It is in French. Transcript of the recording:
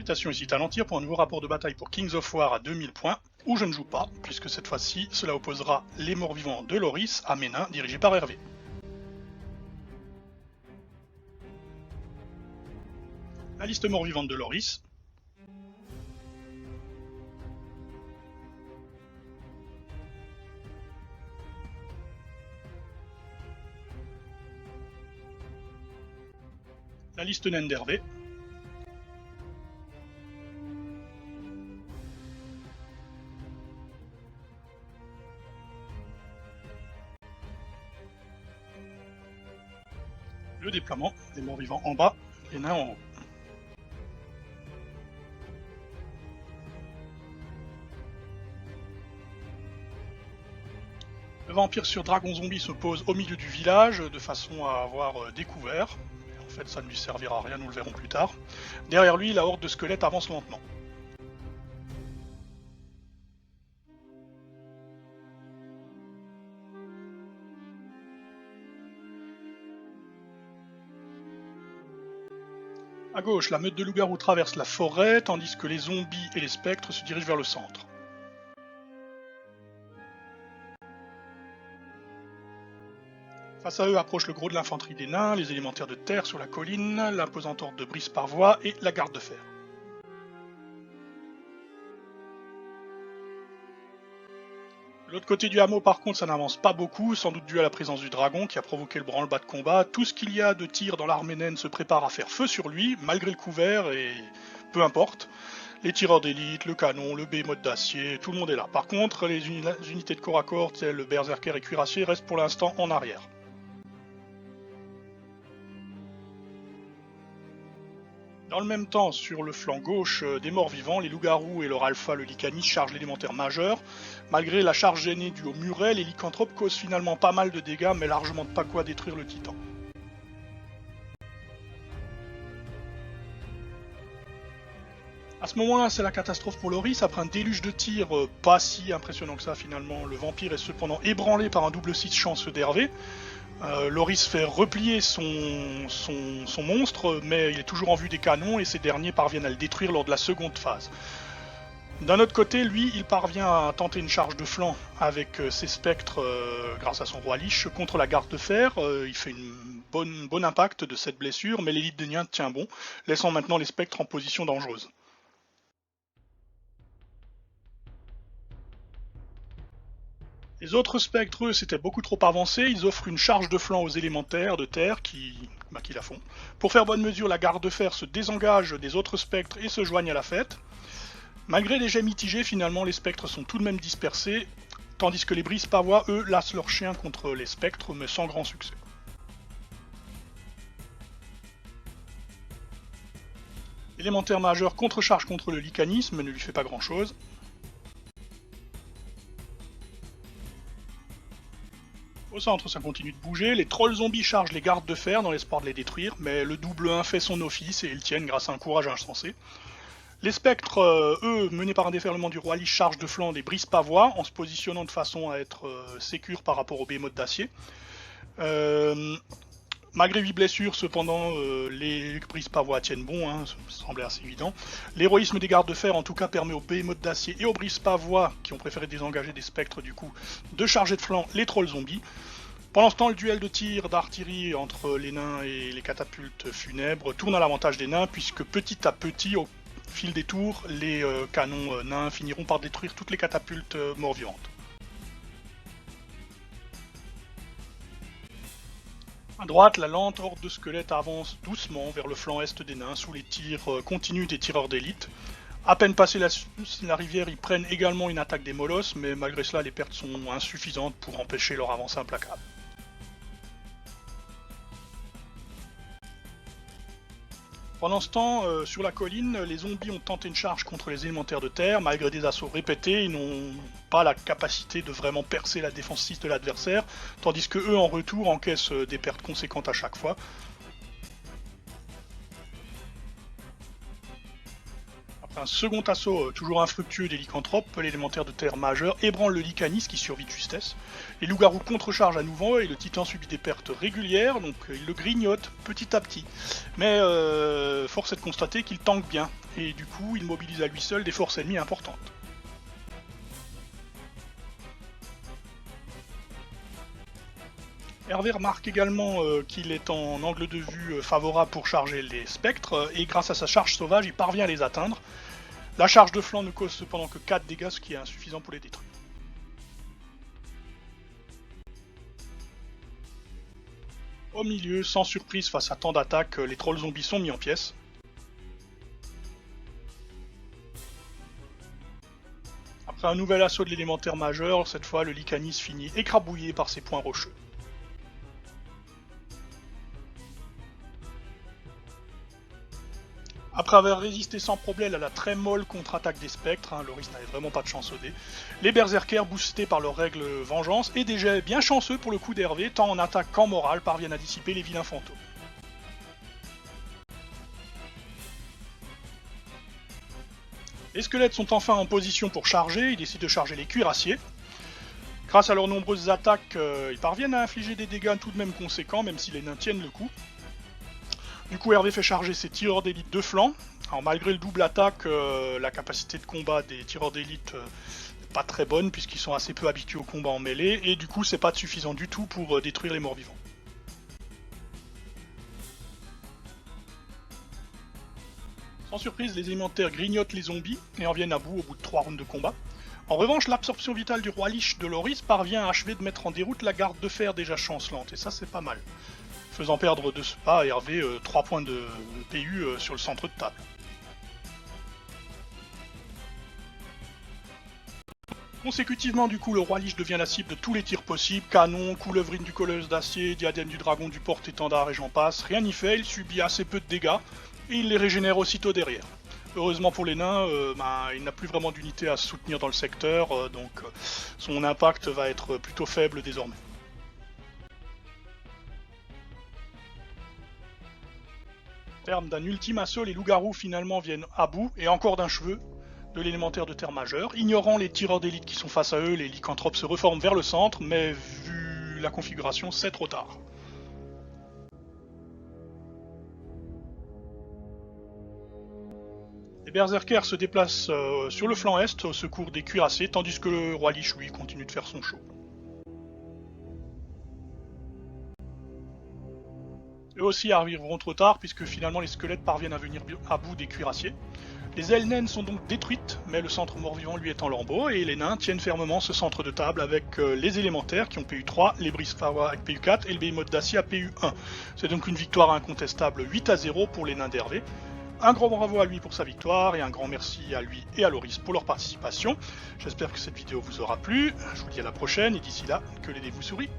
invitation ici Talentir pour un nouveau rapport de bataille pour Kings of War à 2000 points, où je ne joue pas, puisque cette fois-ci, cela opposera les morts-vivants de Loris à Ménin, dirigé par Hervé. La liste mort-vivante de Loris. La liste naine d'Hervé. Le déploiement, les morts-vivants en bas, les nains en haut. Le vampire sur dragon zombie se pose au milieu du village de façon à avoir découvert. Mais en fait ça ne lui servira à rien, nous le verrons plus tard. Derrière lui, la horde de squelettes avance lentement. A gauche, la meute de loups-garous traverse la forêt, tandis que les zombies et les spectres se dirigent vers le centre. Face à eux approche le gros de l'infanterie des nains, les élémentaires de terre sur la colline, l'imposante horde de Brice par voie et la garde de fer. De l'autre côté du hameau par contre ça n'avance pas beaucoup, sans doute dû à la présence du dragon qui a provoqué le branle-bas de combat. Tout ce qu'il y a de tir dans l'armée naine se prépare à faire feu sur lui, malgré le couvert et peu importe. Les tireurs d'élite, le canon, le behemoth d'acier, tout le monde est là. Par contre, les unités de corps à corps, telles le berserker et cuirassier, restent pour l'instant en arrière. Dans le même temps, sur le flanc gauche des morts-vivants, les loups-garous et leur alpha, le lycanis, chargent l'élémentaire majeur. Malgré la charge gênée due au muret, les lycanthropes causent finalement pas mal de dégâts, mais largement pas quoi détruire le titan. A ce moment-là, c'est la catastrophe pour Loris. Après un déluge de tirs pas si impressionnant que ça finalement, le vampire est cependant ébranlé par un double 6 chanceux d'Hervé. Loris fait replier son monstre, mais il est toujours en vue des canons et ces derniers parviennent à le détruire lors de la seconde phase. D'un autre côté, lui, il parvient à tenter une charge de flanc avec ses spectres grâce à son roi Lich contre la garde de fer. Il fait un bon impact de cette blessure, mais l'élite des nains tient bon, laissant maintenant les spectres en position dangereuse. Les autres spectres, eux, c'était beaucoup trop avancé, ils offrent une charge de flanc aux élémentaires de terre qui la font. Pour faire bonne mesure, la garde de fer se désengage des autres spectres et se joigne à la fête. Malgré les jets mitigés, finalement, les spectres sont tout de même dispersés, tandis que les brises pavois, eux, lassent leurs chiens contre les spectres, mais sans grand succès. L'élémentaire majeur contrecharge contre le lycanisme, mais ne lui fait pas grand chose. Au centre, ça continue de bouger, les trolls zombies chargent les gardes de fer dans l'espoir de les détruire, mais le double 1 fait son office et ils tiennent grâce à un courage insensé. Les spectres, eux, menés par un déferlement du roi Lich, chargent de flanc des brises pavois, en se positionnant de façon à être sécure par rapport au behemoth d'acier. Malgré 8 blessures, cependant, les brises pavois tiennent bon, ça semblait assez évident. L'héroïsme des gardes de fer, en tout cas, permet aux behemoth d'acier et aux brises pavois, qui ont préféré désengager des spectres du coup, de charger de flanc les trolls zombies. Pendant ce temps, le duel de tir d'artillerie entre les nains et les catapultes funèbres tourne à l'avantage des nains, puisque petit à petit, au fil des tours, les canons nains finiront par détruire toutes les catapultes mort-vivantes. À droite, la lente horde de squelettes avance doucement vers le flanc est des nains sous les tirs continus des tireurs d'élite. À peine passé la rivière, ils prennent également une attaque des molosses, mais malgré cela, les pertes sont insuffisantes pour empêcher leur avancée implacable. Pendant ce temps, sur la colline, les zombies ont tenté une charge contre les élémentaires de terre. Malgré des assauts répétés, ils n'ont pas la capacité de vraiment percer la défense 6 de l'adversaire, tandis que eux en retour encaissent des pertes conséquentes à chaque fois. Après un second assaut toujours infructueux des lycanthropes, l'élémentaire de terre majeur ébranle le lycanis qui survit de justesse. Les loups-garous contre-chargent à nouveau et le titan subit des pertes régulières, donc il le grignote petit à petit. Mais force est de constater qu'il tank bien, et du coup il mobilise à lui seul des forces ennemies importantes. Hervé remarque également qu'il est en angle de vue favorable pour charger les spectres, et grâce à sa charge sauvage, il parvient à les atteindre. La charge de flanc ne cause cependant que 4 dégâts, ce qui est insuffisant pour les détruire. Au milieu, sans surprise face à tant d'attaques, les trolls zombies sont mis en pièces. Après un nouvel assaut de l'élémentaire majeur, cette fois le Lycanis finit écrabouillé par ses poings rocheux. Après avoir résisté sans problème à la très molle contre-attaque des spectres, Loris n'avait vraiment pas de chance au dé, les berserkers, boostés par leur règle vengeance, et des jets bien chanceux pour le coup d'Hervé, tant en attaque qu'en morale, parviennent à dissiper les vilains fantômes. Les squelettes sont enfin en position pour charger, ils décident de charger les cuirassiers. Grâce à leurs nombreuses attaques, ils parviennent à infliger des dégâts tout de même conséquents, même si les nains tiennent le coup. Du coup, Hervé fait charger ses tireurs d'élite de flanc. Alors, malgré le double attaque, la capacité de combat des tireurs d'élite n'est pas très bonne, puisqu'ils sont assez peu habitués au combat en mêlée, et du coup, c'est pas suffisant du tout pour détruire les morts-vivants. Sans surprise, les élémentaires grignotent les zombies et en viennent à bout au bout de 3 rounds de combat. En revanche, l'absorption vitale du roi Lich de Loris parvient à achever de mettre en déroute la garde de fer déjà chancelante, et ça c'est pas mal. Faisant perdre de ce pas à Hervé 3 points de PU sur le centre de table. Consécutivement, du coup, le roi Lich devient la cible de tous les tirs possibles, canon, coulevrine du colosse d'acier, diadème du dragon du porte-étendard et j'en passe, rien n'y fait, il subit assez peu de dégâts, et il les régénère aussitôt derrière. Heureusement pour les nains, il n'a plus vraiment d'unité à se soutenir dans le secteur, donc son impact va être plutôt faible désormais. Au terme d'un ultime assaut, les loups-garous finalement viennent à bout, et encore d'un cheveu, de l'élémentaire de terre majeur. Ignorant les tireurs d'élite qui sont face à eux, les lycanthropes se reforment vers le centre, mais vu la configuration, c'est trop tard. Les berserkers se déplacent sur le flanc est au secours des cuirassés, tandis que le roi Lich, lui, continue de faire son show. Eux aussi arriveront trop tard, puisque finalement les squelettes parviennent à venir à bout des cuirassiers. Les ailes naines sont donc détruites, mais le centre mort-vivant lui est en lambeaux, et les nains tiennent fermement ce centre de table avec les élémentaires qui ont PU3, les Brisfawa avec PU4 et le Behemoth d'acier à PU1. C'est donc une victoire incontestable 8-0 pour les nains d'Hervé. Un grand bravo à lui pour sa victoire, et un grand merci à lui et à Loris pour leur participation. J'espère que cette vidéo vous aura plu, je vous dis à la prochaine, et d'ici là, que les dés vous sourient.